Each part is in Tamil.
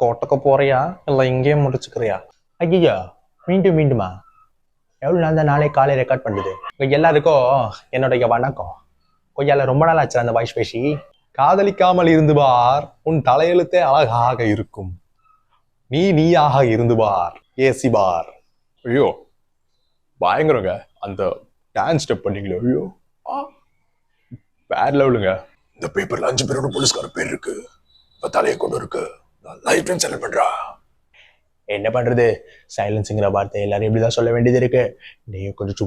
கோட்டைக்கு போறியா இல்லை இங்கேயே முடிச்சுக்கிறியா? ஐயா, மீண்டும் மீண்டுமா? எவ்வளோ நாள் தான் நாளை காலை ரெக்கார்ட் பண்ணுது? எல்லாருக்கும் என்னுடைய வணக்கம். கொய்யால ரொம்ப நாள் ஆச்சு அந்த வாய்ஸ் பேசி. காதலிக்காமல் இருந்து பார், உன் தலையெழுத்தே அழகாக இருக்கும். நீயாக இருந்து பார், ஏசி பார். ஐயோ பயங்கரங்க, அந்த டான்ஸ் ஸ்டெப் பண்ணீங்களோ, ஐயோ வேற லெவலுங்க. இந்த பேப்பர்ல 5 பேரோட போலீஸ்கார பேர் இருக்கு, தலையை கொண்டு இருக்கு. லைஃப் டைம் செலக்ட் பண்றா. என்ன பண்றது, சைலன்ஸுங்கிற வார்த்தை எல்லாரும் எப்படிதான் சொல்ல வேண்டியது இருக்கு. நீங்க கொஞ்சம்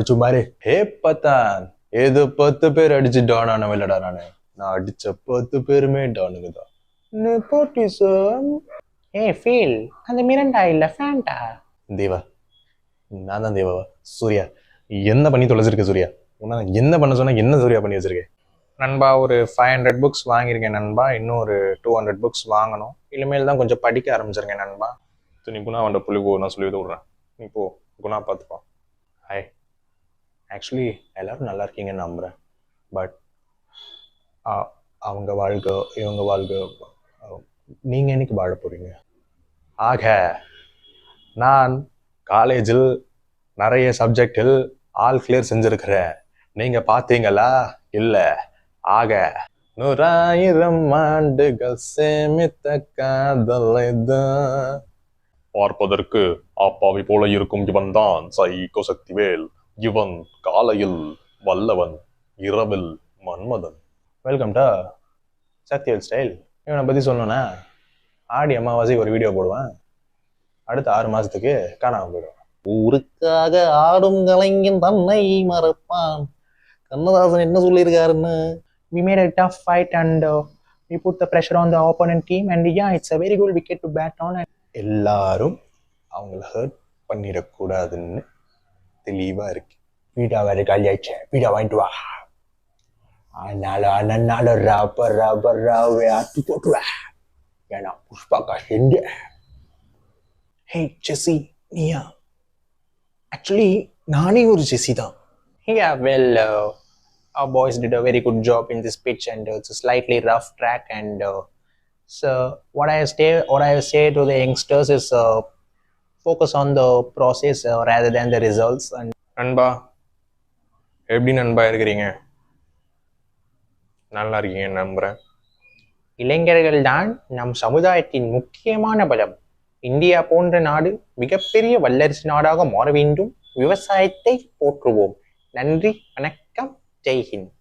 சும்மாரு. ஹே பத்தான், ஏதோ 10 பேர் அடிச்சு டான் ஆனவன் இல்லடா நானு. நான் அடிச்ச 10 பேருமே டானுங்க தான். நெப்போட்டிசம். ஃபீல் அந்த மிரண்டா இல்ல ஃபேண்டா. தேவா, நான் தான் தேவாவா? சூர்யா, என்ன பண்ணி தொலைச்சிருக்க சூர்யா? உன்ன என்ன பண்ண சொன்னா என்ன சூர்யா பண்ணி வச்சிருக்கேன்? நண்பா, ஒரு 500 புக்ஸ் வாங்கியிருக்கேன் நண்பா. இன்னும் ஒரு 200 புக்ஸ் வாங்கணும். இனிமேல் தான் கொஞ்சம் படிக்க ஆரம்பிச்சிருக்கேன் நண்பா. நீ குணா அவன் புள்ளி நான் சொல்லி விடுறேன். நீ போ, குணா பார்த்துப்பான். ஹாய், ஆக்சுவலி எல்லாரும் நல்லா இருக்கீங்கன்னு நம்புகிறேன். பட் அவங்க வாழ்க்கை இவங்க வாழ்க்கை நீங்கள் என்னைக்கு வாழ போகிறீங்க? ஆக நான் காலேஜில் நிறைய சப்ஜெக்டில் ஆல் கிளியர் செஞ்சுருக்கிறேன். நீங்கள் பார்த்தீங்களா? இல்லை. ஆக 100,000 ஆண்டுகள் சேமித்த காதலை தான் பார்ப்பதற்கு அப்பாவி போல இருக்கும் இவன் தான் சைக்கோ சக்திவேல். இவன் காலையில் வல்லவன், இரவில் மன்மதன். Welcome to Sakthivel style. இவனை பற்றி சொல்லணும்னா, ஆடி அமாவாசை ஒரு வீடியோ போடுவேன், அடுத்த 6 மாதத்துக்கு காணாமல் போயிடுவேன். ஊருக்காக ஆடும் கலைஞன் தன்னை மறப்பான். கண்ணதாசன் என்ன சொல்லியிருக்காருன்னு, we made a tough fight and we put the pressure on the opponent team and yeah, it's a very good wicket to bat on. எல்லாரும் அவங்கள ஹர்ட் பண்ணிடக்கூடாதுன்னு தெளிவாக இருக்கு. வீடா வேறு காலியாச்சு, வீடா வாங்கிட்டு வா. அதனால ரப்பராவே அத்து போட்டுவேன். ஏன்னா புஷ்பாக்கா செஞ்ச. ஹே ஜெஸி, நீயா? ஆக்சுவலி நானே ஒரு ஜெஸி தான். Yeah, well, our boys did a very good job in this pitch and it's a slightly rough track and so what I say to the youngsters is focus on the process rather than the results. And நண்பா, எப்படி நண்பா இருக்கிறீங்க? நல்லா இருக்கீங்க நம்புறேன். இளைஞர்கள் தான் நம் சமுதாயத்தின் முக்கியமான பலம். இந்தியா போன்ற நாடு மிகப்பெரிய வல்லரசு நாடாக மாற வேண்டும். விவசாயத்தை போற்றுவோம். நன்றி, வணக்கம், ஜெய்ஹிந்த்.